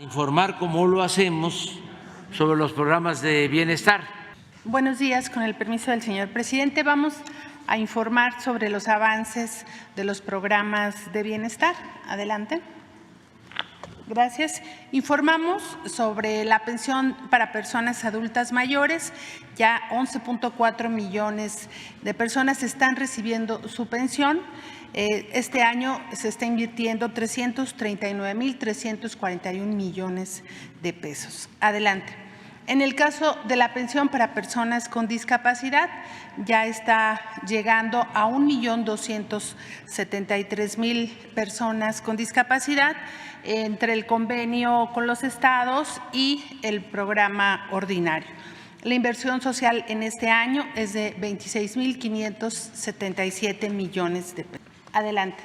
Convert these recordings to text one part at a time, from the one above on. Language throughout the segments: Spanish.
Informar cómo lo hacemos sobre los programas de bienestar. Buenos días, con el permiso del señor presidente, vamos a informar sobre los avances de los programas de bienestar. Adelante. Gracias. Informamos sobre la pensión para personas adultas mayores. Ya 11.4 millones de personas están recibiendo su pensión. Este año se está invirtiendo 339.341 millones de pesos. Adelante. En el caso de la pensión para personas con discapacidad, ya está llegando a 1.273.000 personas con discapacidad entre el convenio con los estados y el programa ordinario. La inversión social en este año es de 26.577 millones de pesos. Adelante.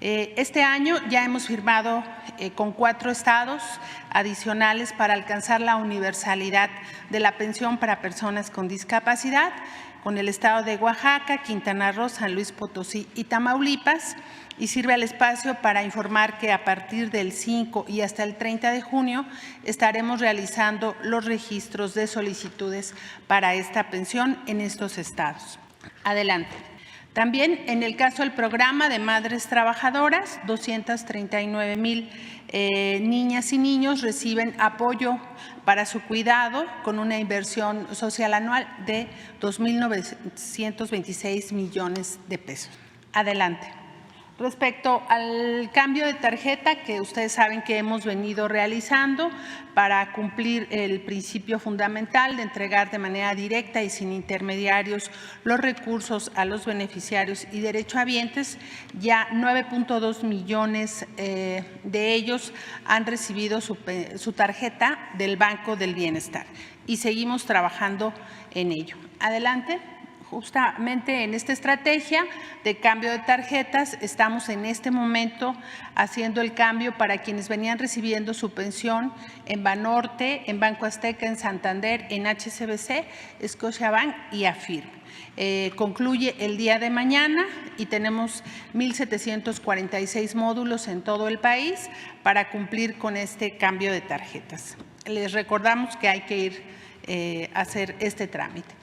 Este año ya hemos firmado con 4 estados adicionales para alcanzar la universalidad de la pensión para personas con discapacidad, con el estado de Oaxaca, Quintana Roo, San Luis Potosí y Tamaulipas, y sirve al espacio para informar que a partir del 5 y hasta el 30 de junio estaremos realizando los registros de solicitudes para esta pensión en estos estados. Adelante. También en el caso del programa de madres trabajadoras, 239.000 niñas y niños reciben apoyo para su cuidado con una inversión social anual de 2.926 millones de pesos. Adelante. Respecto al cambio de tarjeta que ustedes saben que hemos venido realizando para cumplir el principio fundamental de entregar de manera directa y sin intermediarios los recursos a los beneficiarios y derechohabientes, ya 9.2 millones de ellos han recibido su tarjeta del Banco del Bienestar y seguimos trabajando en ello. Adelante. Justamente en esta estrategia de cambio de tarjetas estamos en este momento haciendo el cambio para quienes venían recibiendo su pensión en Banorte, en Banco Azteca, en Santander, en HSBC, Scotiabank y Afirme. Concluye el día de mañana y tenemos 1.746 módulos en todo el país para cumplir con este cambio de tarjetas. Les recordamos que hay que ir a hacer este trámite.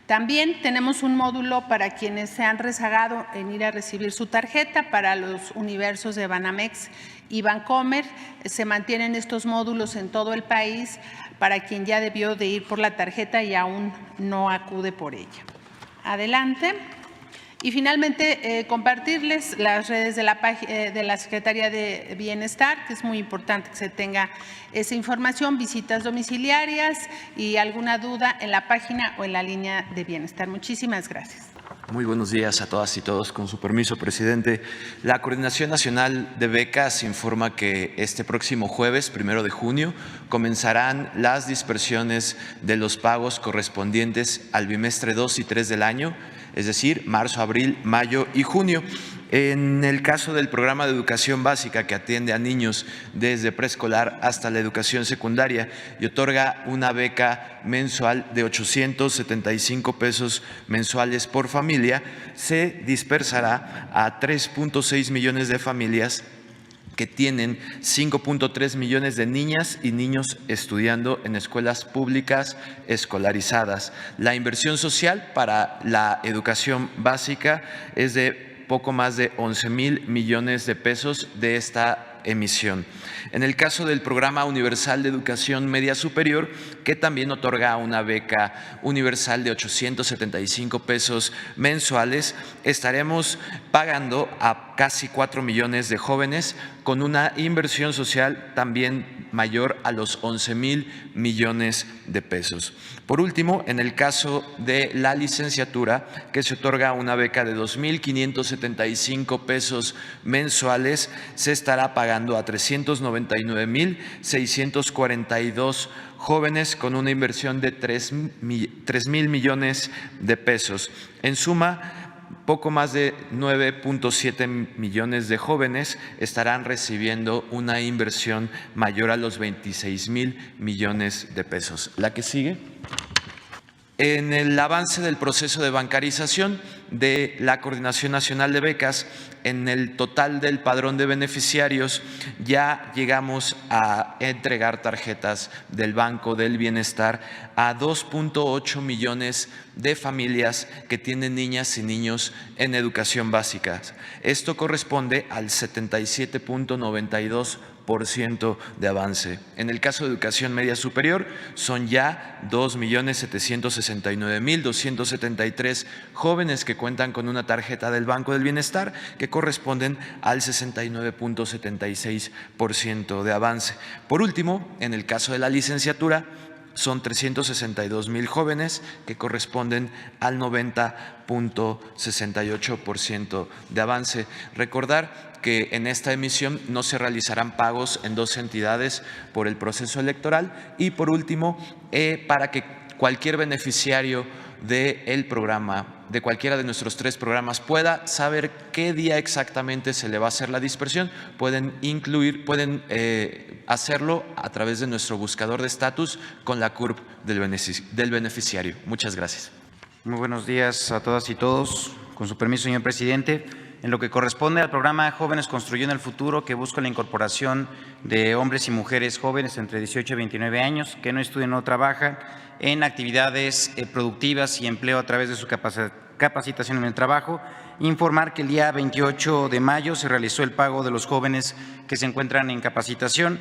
También tenemos un módulo para quienes se han rezagado en ir a recibir su tarjeta para los universos de Banamex y Bancomer. Se mantienen estos módulos en todo el país para quien ya debió de ir por la tarjeta y aún no acude por ella. Adelante. Y finalmente, compartirles las redes de la Secretaría de Bienestar, que es muy importante que se tenga esa información, visitas domiciliarias y alguna duda en la página o en la línea de bienestar. Muchísimas gracias. Muy buenos días a todas y todos. Con su permiso, presidente. La Coordinación Nacional de Becas informa que este próximo jueves, 1 de junio, comenzarán las dispersiones de los pagos correspondientes al bimestre 2 y 3 del año, es decir, marzo, abril, mayo y junio. En el caso del programa de educación básica que atiende a niños desde preescolar hasta la educación secundaria y otorga una beca mensual de 875 pesos mensuales por familia, se dispersará a 3.6 millones de familias que tienen 5.3 millones de niñas y niños estudiando en escuelas públicas escolarizadas. La inversión social para la educación básica es de poco más de 11.000 millones de pesos de esta emisión. En el caso del Programa Universal de Educación Media Superior, que también otorga una beca universal de 875 pesos mensuales, estaremos pagando a casi 4 millones de jóvenes con una inversión social también mayor a los 11.000 millones de pesos. Por último, en el caso de la licenciatura, que se otorga una beca de 2.575 pesos mensuales, se estará pagando a 399.642 jóvenes con una inversión de 3.000 millones de pesos. En suma, poco más de 9.7 millones de jóvenes estarán recibiendo una inversión mayor a los 26.000 millones de pesos. La que sigue. En el avance del proceso de bancarización, de la Coordinación Nacional de Becas, en el total del padrón de beneficiarios ya llegamos a entregar tarjetas del Banco del Bienestar a 2.8 millones de familias que tienen niñas y niños en educación básica. Esto corresponde al 77.92% de avance. En el caso de educación media superior, son ya 2.769.273 jóvenes que cuentan con una tarjeta del Banco del Bienestar, que corresponden al 69.76% de avance. Por último, en el caso de la licenciatura, son 362,000 jóvenes que corresponden al 90.68% de avance. Recordar que en esta emisión no se realizarán pagos en dos entidades por el proceso electoral. Y por último, para que cualquier beneficiario del programa, de cualquiera de nuestros 3 programas, pueda saber qué día exactamente se le va a hacer la dispersión, pueden hacerlo a través de nuestro buscador de estatus con la CURP del beneficiario. Muchas gracias. Muy buenos días a todas y todos. Con su permiso, señor presidente, en lo que corresponde al programa Jóvenes Construyendo el Futuro, que busca la incorporación de hombres y mujeres jóvenes entre 18 y 29 años que no estudian o trabajan en actividades productivas y empleo a través de su capacitación en el trabajo, informar que el día 28 de mayo se realizó el pago de los jóvenes que se encuentran en capacitación.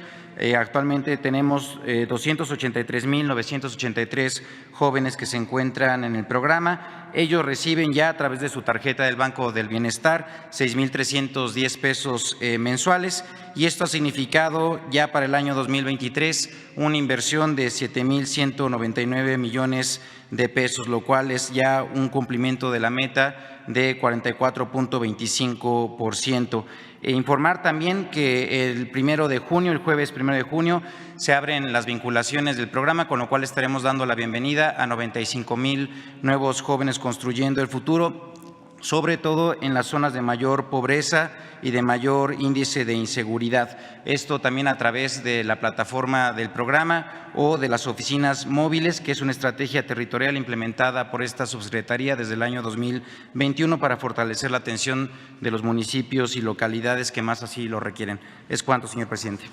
Actualmente tenemos 283,983 jóvenes que se encuentran en el programa. Ellos reciben ya a través de su tarjeta del Banco del Bienestar 6,310 pesos mensuales, y esto ha significado ya para el año 2023 una inversión de 7,199 millones de pesos, lo cual es ya un cumplimiento de la meta de 44.25%. Informar también que el jueves 1 de junio, se abren las vinculaciones del programa, con lo cual estaremos dando la bienvenida a 95,000 nuevos jóvenes construyendo el futuro, sobre todo en las zonas de mayor pobreza y de mayor índice de inseguridad. Esto también a través de la plataforma del programa o de las oficinas móviles, que es una estrategia territorial implementada por esta subsecretaría desde el año 2021 para fortalecer la atención de los municipios y localidades que más así lo requieren. Es cuanto, señor presidente.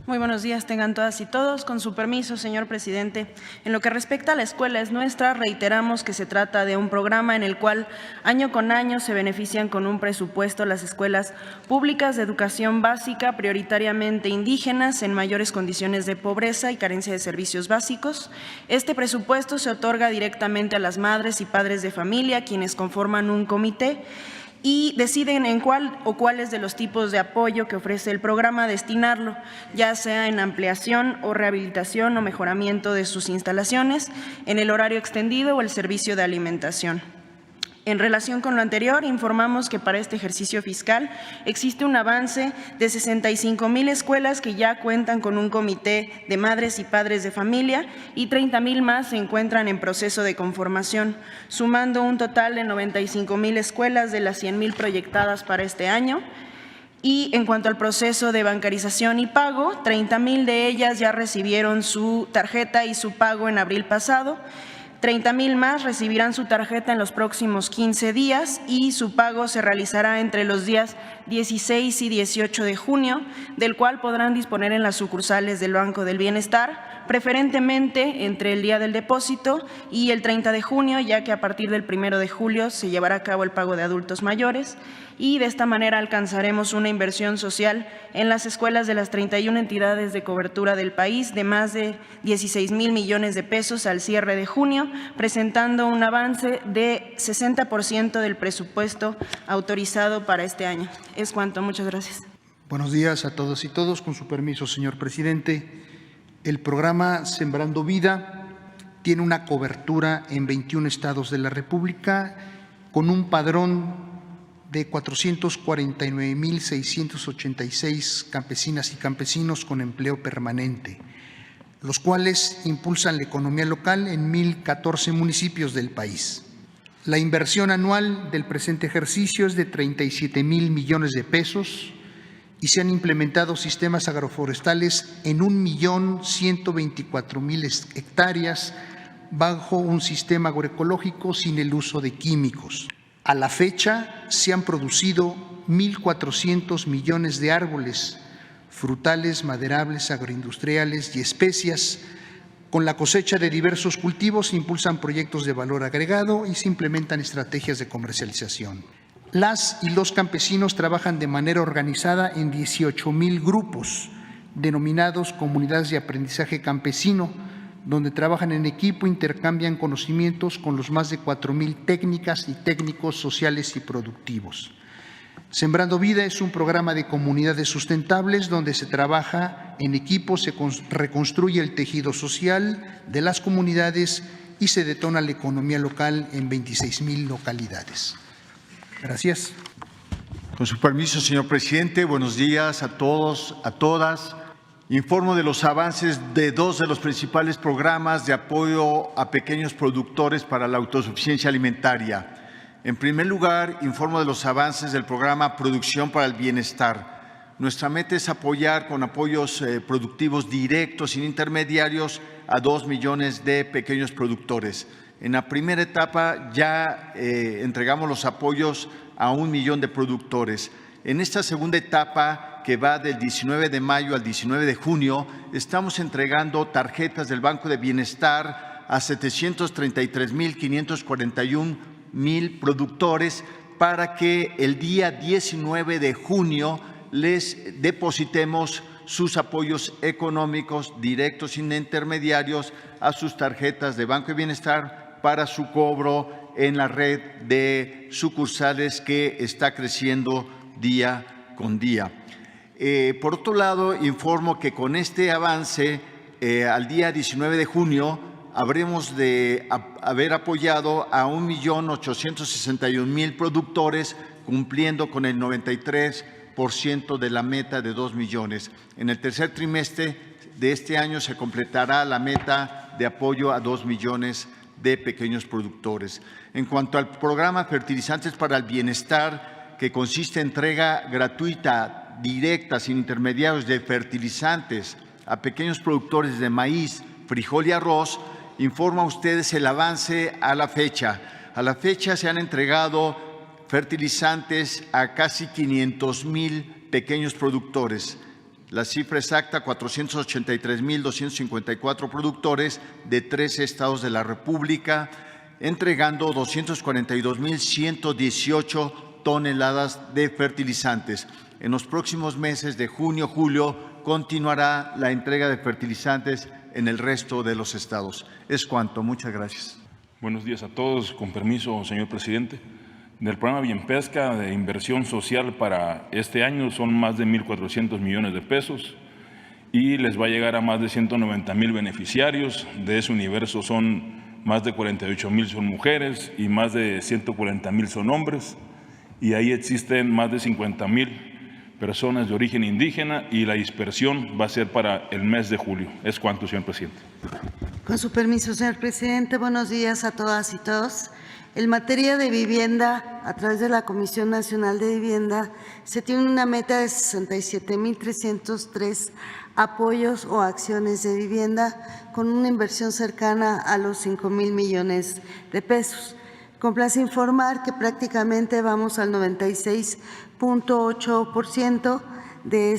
Muy buenos días tengan todas y todos. Con su permiso, señor presidente, en lo que respecta a La Escuela es Nuestra, reiteramos que se trata de un programa en el cual año con año se benefician con un presupuesto las escuelas públicas de educación básica, prioritariamente indígenas, en mayores condiciones de pobreza y carencia de servicios básicos. Este presupuesto se otorga directamente a las madres y padres de familia, quienes conforman un comité y deciden en cuál o cuáles de los tipos de apoyo que ofrece el programa destinarlo, ya sea en ampliación o rehabilitación o mejoramiento de sus instalaciones, en el horario extendido o el servicio de alimentación. En relación con lo anterior, informamos que para este ejercicio fiscal existe un avance de 65,000 escuelas que ya cuentan con un comité de madres y padres de familia, y 30,000 más se encuentran en proceso de conformación, sumando un total de 95,000 escuelas de las 100,000 proyectadas para este año. Y en cuanto al proceso de bancarización y pago, 30,000 de ellas ya recibieron su tarjeta y su pago en abril pasado. 30,000 más recibirán su tarjeta en los próximos 15 días y su pago se realizará entre los días 16 y 18 de junio, del cual podrán disponer en las sucursales del Banco del Bienestar, preferentemente entre el día del depósito y el 30 de junio, ya que a partir del 1 de julio se llevará a cabo el pago de adultos mayores, y de esta manera alcanzaremos una inversión social en las escuelas de las 31 entidades de cobertura del país de más de 16,000 millones de pesos al cierre de junio, presentando un avance de 60% del presupuesto autorizado para este año. Es cuanto. Muchas gracias. Buenos días a todas y todos. Con su permiso, señor presidente, el programa Sembrando Vida tiene una cobertura en 21 estados de la República con un padrón de 449,686 campesinas y campesinos con empleo permanente, los cuales impulsan la economía local en 1,014 municipios del país. La inversión anual del presente ejercicio es de 37,000 millones de pesos y se han implementado sistemas agroforestales en 1,124,000 hectáreas bajo un sistema agroecológico sin el uso de químicos. A la fecha se han producido 1.400 millones de árboles, frutales, maderables, agroindustriales y especias. Con la cosecha de diversos cultivos se impulsan proyectos de valor agregado y se implementan estrategias de comercialización. Las y los campesinos trabajan de manera organizada en 18,000 grupos, denominados comunidades de aprendizaje campesino, donde trabajan en equipo, intercambian conocimientos con los más de 4,000 técnicas y técnicos sociales y productivos. Sembrando Vida es un programa de comunidades sustentables donde se trabaja en equipo, se reconstruye el tejido social de las comunidades y se detona la economía local en 26,000 localidades. Gracias. Con su permiso, señor presidente, buenos días a todos, a todas. Informo de los avances de 2 de los principales programas de apoyo a pequeños productores para la autosuficiencia alimentaria. En primer lugar, informo de los avances del programa Producción para el Bienestar. Nuestra meta es apoyar con apoyos productivos directos, sin intermediarios, a 2 millones de pequeños productores. En la primera etapa ya entregamos los apoyos a 1 millón de productores. En esta segunda etapa, que va del 19 de mayo al 19 de junio, estamos entregando tarjetas del Banco de Bienestar a 733,541 productores para que el día 19 de junio les depositemos sus apoyos económicos directos sin intermediarios a sus tarjetas de Banco de Bienestar para su cobro en la red de sucursales que está creciendo día con día. Por otro lado, informo que con este avance, al día 19 de junio, habremos de haber apoyado a 1,861,000 productores, cumpliendo con el 93% de la meta de 2 millones. En el tercer trimestre de este año se completará la meta de apoyo a 2 millones de pequeños productores. En cuanto al programa Fertilizantes para el Bienestar, que consiste en entrega gratuita, directa, sin intermediarios de fertilizantes a pequeños productores de maíz, frijol y arroz, informo a ustedes el avance a la fecha. A la fecha se han entregado fertilizantes a casi 500,000 pequeños productores. La cifra exacta, 483,254 productores de 13 estados de la República, entregando 242,118 toneladas de fertilizantes. En los próximos meses de junio, julio, continuará la entrega de fertilizantes en el resto de los estados. Es cuanto. Muchas gracias. Buenos días a todos. Con permiso, señor presidente. Del programa Bienpesca de inversión social para este año son más de 1,400 millones de pesos y les va a llegar a más de 190,000 beneficiarios. De ese universo son más de 48,000 son mujeres y más de 140,000 son hombres. Y ahí existen más de 50,000 personas de origen indígena y la dispersión va a ser para el mes de julio. Es cuanto, señor presidente. Con su permiso, señor presidente, buenos días a todas y todos. En materia de vivienda, a través de la Comisión Nacional de Vivienda, se tiene una meta de 67,303 apoyos o acciones de vivienda con una inversión cercana a los 5,000 millones de pesos. Complace informar que prácticamente vamos al 96,8% de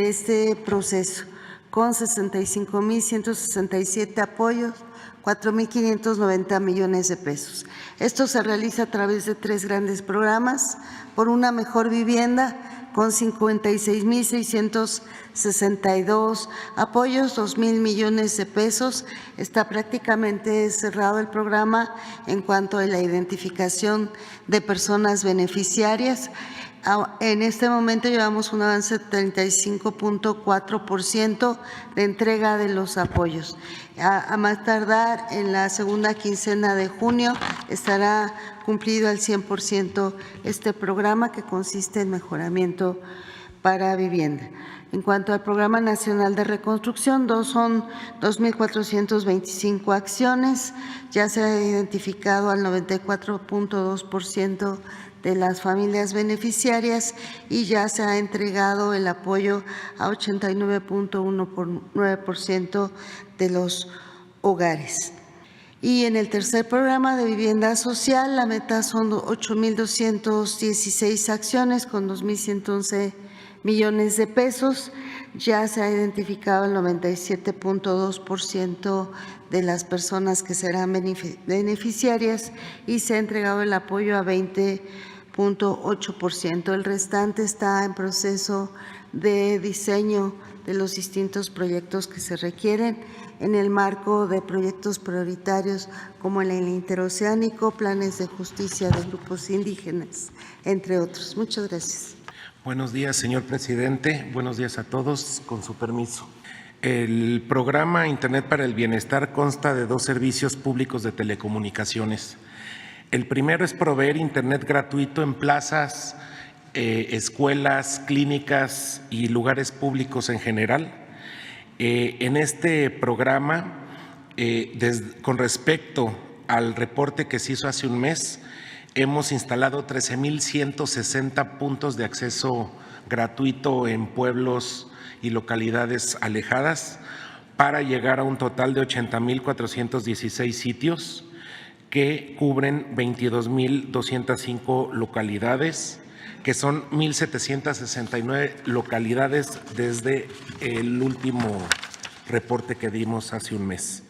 este proceso, con 65,167 apoyos, 4,590 millones de pesos. Esto se realiza a través de 3 grandes programas: por una mejor vivienda, con 56,662 apoyos, 2,000 millones de pesos. Está prácticamente cerrado el programa en cuanto a la identificación de personas beneficiarias. En este momento llevamos un avance de 35,4% de entrega de los apoyos. A más tardar en la segunda quincena de junio estará cumplido al 100% este programa, que consiste en mejoramiento para vivienda. En cuanto al Programa Nacional de Reconstrucción, son 2,425 acciones. Ya se ha identificado al 94,2% de las familias beneficiarias y ya se ha entregado el apoyo a 89,9% de los hogares. Y en el tercer programa de vivienda social, la meta son 8,216 acciones con 2,111 millones de pesos. Ya se ha identificado el 97.2% de las personas que serán beneficiarias y se ha entregado el apoyo a 20.8%. El restante está en proceso de diseño de los distintos proyectos que se requieren en el marco de proyectos prioritarios como el interoceánico, planes de justicia de grupos indígenas, entre otros. Muchas gracias. Buenos días, señor presidente. Buenos días a todos. Con su permiso. El programa Internet para el Bienestar consta de 2 servicios públicos de telecomunicaciones. El primero es proveer Internet gratuito en plazas, escuelas, clínicas y lugares públicos en general. En este programa, con respecto al reporte que se hizo hace un mes, hemos instalado 13,160 puntos de acceso gratuito en pueblos y localidades alejadas para llegar a un total de 80,416 sitios que cubren 22,205 localidades, que son 1,769 localidades desde el último reporte que dimos hace un mes.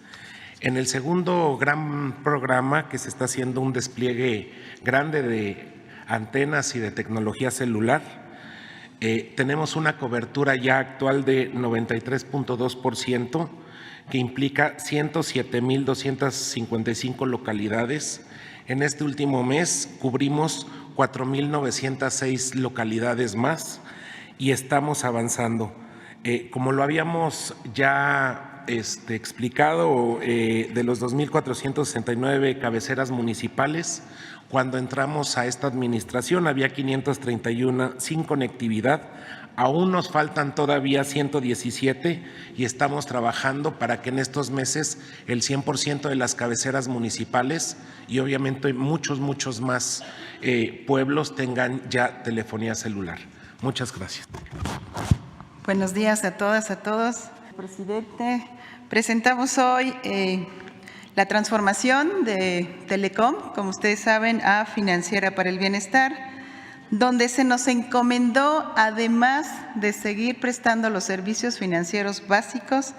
En el segundo gran programa, que se está haciendo un despliegue grande de antenas y de tecnología celular, tenemos una cobertura ya actual de 93.2%, que implica 107,255 localidades. En este último mes cubrimos 4,906 localidades más y estamos avanzando. Como lo habíamos ya explicado, de los 2,469 cabeceras municipales, cuando entramos a esta administración había 531 sin conectividad. Aún nos faltan todavía 117 y estamos trabajando para que en estos meses el 100% de las cabeceras municipales y obviamente muchos más pueblos tengan ya telefonía celular. Muchas gracias. Buenos días a todas, a todos. Presidente, presentamos hoy la transformación de Telecom, como ustedes saben, a Financiera para el Bienestar, donde se nos encomendó, además de seguir prestando los servicios financieros básicos,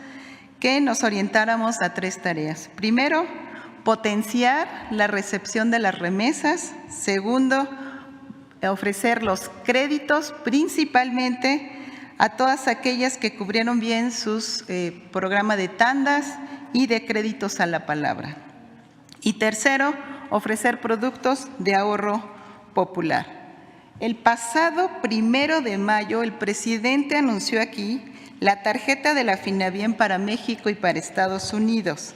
que nos orientáramos a 3 tareas. Primero, potenciar la recepción de las remesas. Segundo, ofrecer los créditos, principalmente a todas aquellas que cubrieron bien sus programa de tandas y de créditos a la palabra. Y tercero, ofrecer productos de ahorro popular. El pasado 1 de mayo, el presidente anunció aquí la tarjeta de la Finabien para México y para Estados Unidos.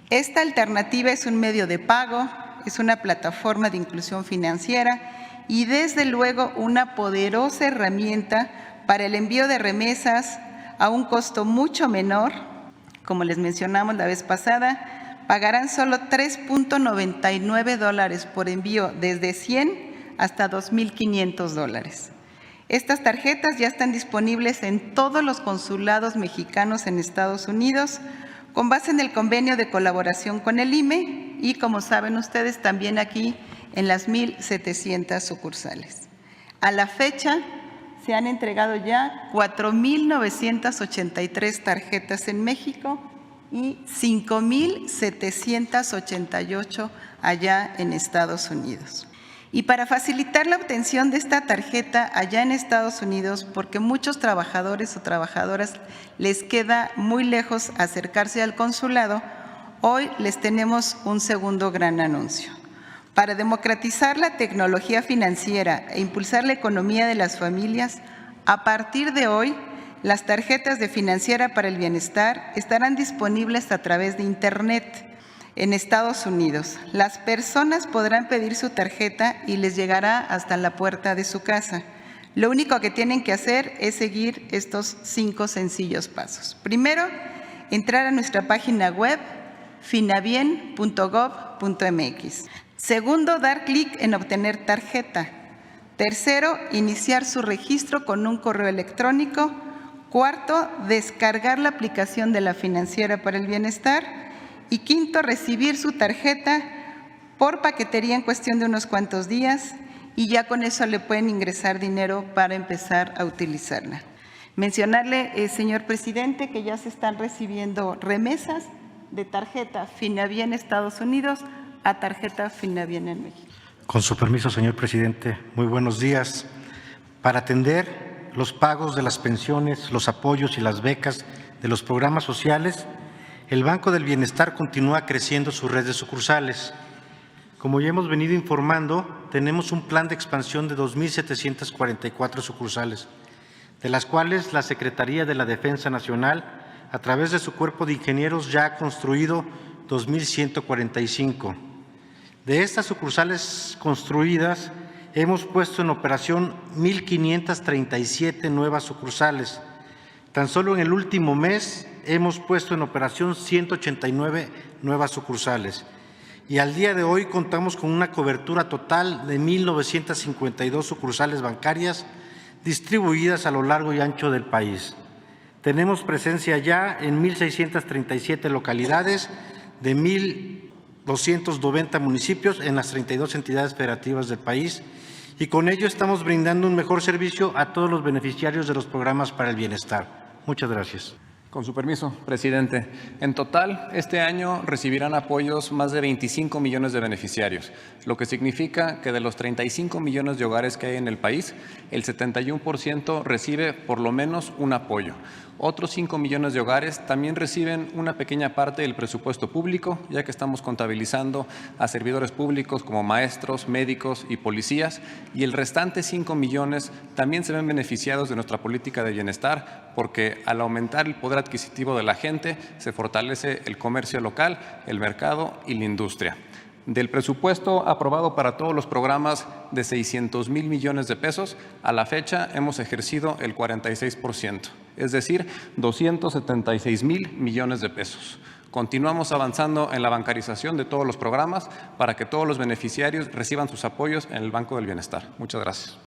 Esta alternativa es un medio de pago, es una plataforma de inclusión financiera y desde luego una poderosa herramienta para el envío de remesas a un costo mucho menor. Como les mencionamos la vez pasada, pagarán solo $3.99 por envío desde 100 hasta $2,500. Estas tarjetas ya están disponibles en todos los consulados mexicanos en Estados Unidos, con base en el convenio de colaboración con el IME y, como saben ustedes, también aquí en las 1,700 sucursales. A la fecha, se han entregado ya 4,983 tarjetas en México y 5,788 allá en Estados Unidos. Y para facilitar la obtención de esta tarjeta allá en Estados Unidos, porque muchos trabajadores o trabajadoras les queda muy lejos acercarse al consulado, hoy les tenemos un segundo gran anuncio. Para democratizar la tecnología financiera e impulsar la economía de las familias, a partir de hoy, las tarjetas de Financiera para el Bienestar estarán disponibles a través de Internet en Estados Unidos. Las personas podrán pedir su tarjeta y les llegará hasta la puerta de su casa. Lo único que tienen que hacer es seguir estos 5 sencillos pasos. Primero, entrar a nuestra página web finabien.gov.mx. Segundo, dar clic en obtener tarjeta. Tercero, iniciar su registro con un correo electrónico. Cuarto, descargar la aplicación de la Financiera para el Bienestar. Y quinto, recibir su tarjeta por paquetería en cuestión de unos cuantos días y ya con eso le pueden ingresar dinero para empezar a utilizarla. Mencionarle, señor presidente, que ya se están recibiendo remesas de tarjeta Finavía en Estados Unidos a tarjeta Finavía en México. Con su permiso, señor presidente, muy buenos días. Para atender los pagos de las pensiones, los apoyos y las becas de los programas sociales, el Banco del Bienestar continúa creciendo su red de sucursales. Como ya hemos venido informando, tenemos un plan de expansión de 2.744 sucursales, de las cuales la Secretaría de la Defensa Nacional, a través de su cuerpo de ingenieros, ya ha construido 2.145. De estas sucursales construidas, hemos puesto en operación 1.537 nuevas sucursales. Tan solo en el último mes hemos puesto en operación 189 nuevas sucursales. Y al día de hoy contamos con una cobertura total de 1.952 sucursales bancarias distribuidas a lo largo y ancho del país. Tenemos presencia ya en 1.637 localidades de 1.290 municipios en las 32 entidades federativas del país, y con ello estamos brindando un mejor servicio a todos los beneficiarios de los programas para el bienestar. Muchas gracias. Con su permiso, presidente. En total, este año recibirán apoyos más de 25 millones de beneficiarios, lo que significa que de los 35 millones de hogares que hay en el país, el 71% recibe por lo menos un apoyo. Otros 5 millones de hogares también reciben una pequeña parte del presupuesto público, ya que estamos contabilizando a servidores públicos como maestros, médicos y policías, y el restante 5 millones también se ven beneficiados de nuestra política de bienestar, porque al aumentar el poder adquisitivo de la gente, se fortalece el comercio local, el mercado y la industria. Del presupuesto aprobado para todos los programas de 600,000 millones de pesos, a la fecha hemos ejercido el 46%, es decir, 276,000 millones de pesos. Continuamos avanzando en la bancarización de todos los programas para que todos los beneficiarios reciban sus apoyos en el Banco del Bienestar. Muchas gracias.